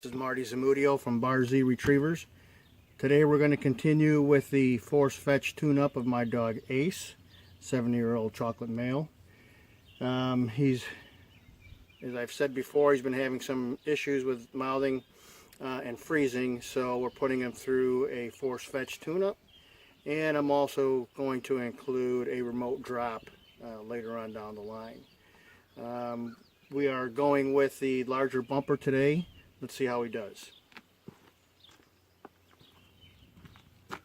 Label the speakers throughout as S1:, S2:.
S1: This is Marty Zamudio from Bar Z Retrievers. Today we're going to continue with the force fetch tune-up of my dog Ace, 7-year-old chocolate male. As I've said before, he's been having some issues with mouthing and freezing, so we're putting him through a force fetch tune-up. And I'm also going to include a remote drop later on down the line. We are going with the larger bumper today. Let's see how he does. Good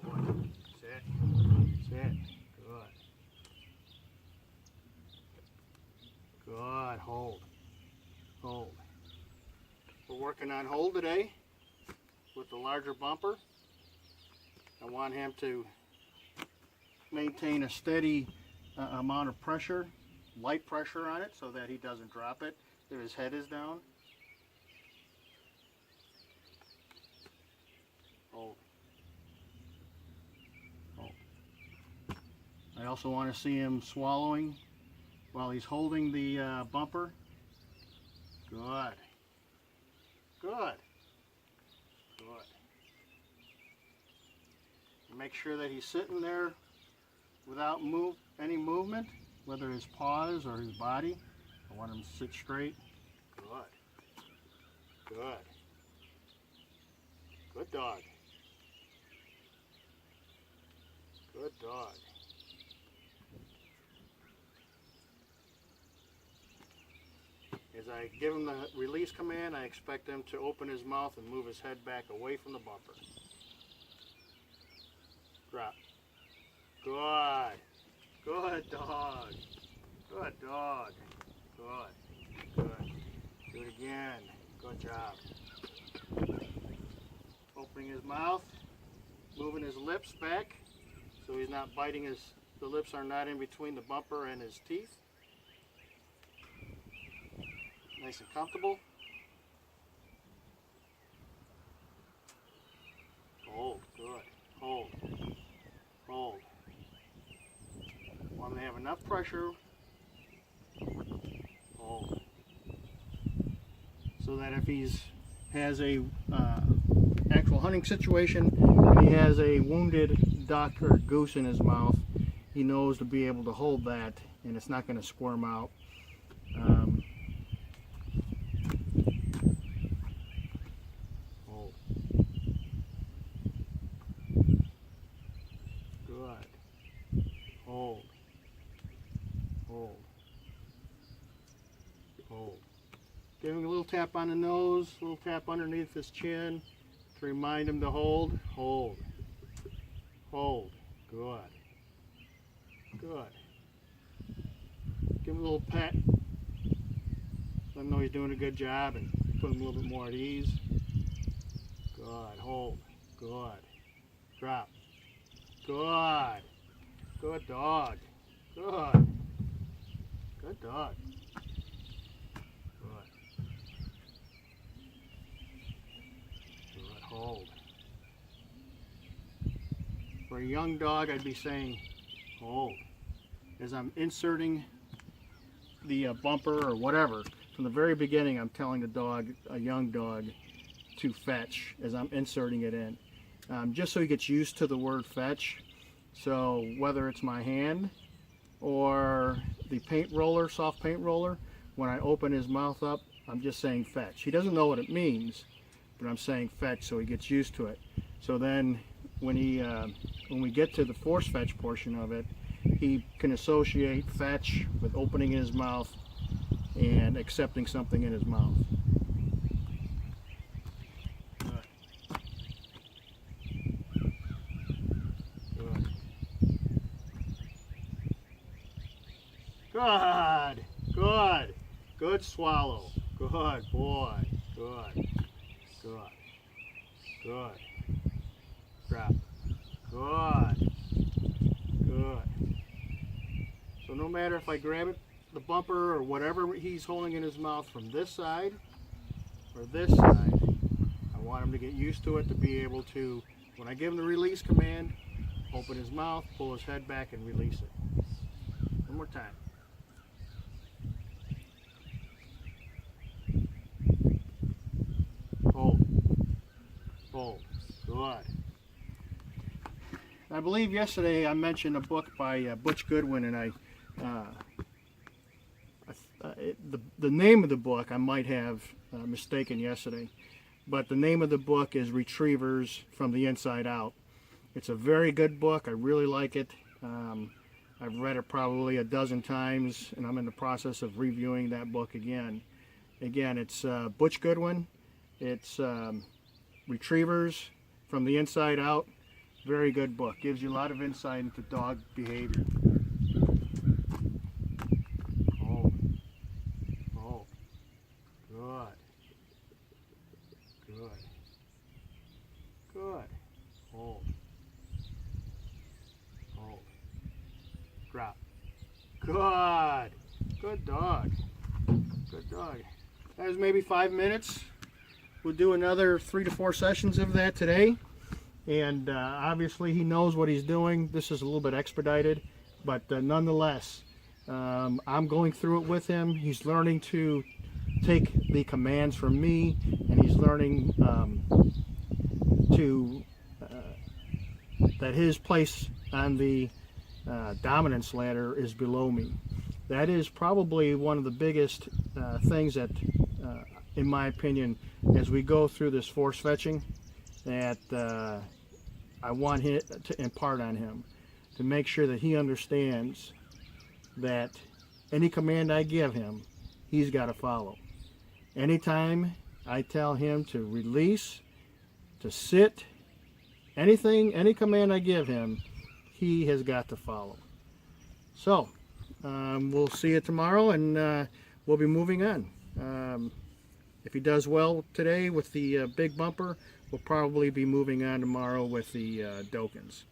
S1: boy. Sit. Sit. Good. Good. Hold. Hold. We're working on hold today with the larger bumper. I want him to maintain a steady amount of pressure, light pressure on it, so that he doesn't drop it if his head is down. Hold. Hold. I also want to see him swallowing while he's holding the bumper. Good. Good. Good. Make sure that he's sitting there without any movement, whether his paws or his body. I want him to sit straight. Good. Good. Good dog. Good dog. As I give him the release command, I expect him to open his mouth and move his head back away from the bumper. Drop. Good. Good dog. Good dog. Good. Good. Do it again. Good job. Opening his mouth, moving his lips back so he's not biting the lips are not in between the bumper and his teeth. Nice and comfortable. Hold. Good. Hold. Hold. Want to have enough pressure. Hold. So that if he has a actual hunting situation, he has a wounded duck or goose in his mouth, he knows to be able to hold that and it's not going to squirm out. Hold. Good. Hold. Hold. Hold. Give him a little tap on the nose, a little tap underneath his chin to remind him to hold. Hold. Hold. Good. Good. Give him a little pat. Let him know he's doing a good job and put him a little bit more at ease. Good. Hold. Good. Drop. Good. Good dog. Good. Good dog. Good. Good. Hold. For a young dog, I'd be saying hold. As I'm inserting the bumper or whatever, from the very beginning, I'm telling the dog, a young dog, to fetch as I'm inserting it in. Just so he gets used to the word fetch. So whether it's my hand or the paint roller, soft paint roller, when I open his mouth up, I'm just saying fetch. He doesn't know what it means, but I'm saying fetch so he gets used to it. So then when we get to the force fetch portion of it, he can associate fetch with opening his mouth and accepting something in his mouth. Good, good, good swallow. Good boy. Good, good, good. Drop. Good, good. So no matter if I grab it, the bumper or whatever he's holding in his mouth from this side or this side, I want him to get used to it to be able to, when I give him the release command, Open his mouth, pull his head back, and release it. One more time. Hold. Hold. Good. I believe yesterday I mentioned a book by Butch Goodwin, and the name of the book I might have mistaken yesterday, but the name of the book is Retrievers from the Inside Out. It's a very good book. I really like it. I've read it probably a dozen times, and I'm in the process of reviewing that book again. Again, it's Butch Goodwin. It's Retrievers from the Inside Out. Very good book. Gives you a lot of insight into dog behavior. Hold. Hold. Good. Good. Good. Hold. Hold. Drop. Good. Good dog. Good dog. That was maybe 5 minutes. We'll do another 3 to 4 sessions of that today. And obviously he knows what he's doing. This is a little bit expedited, but nonetheless, I'm going through it with him. He's learning to take the commands from me, and he's learning that his place on the dominance ladder is below me. That is probably one of the biggest things that, in my opinion, as we go through this force fetching, that I want to impart on him, to make sure that he understands that any command I give him, he's got to follow. Anytime I tell him to release, to sit, anything, any command I give him, he has got to follow. So, we'll see you tomorrow, and we'll be moving on. If he does well today with the big bumper, we'll probably be moving on tomorrow with the Dokens.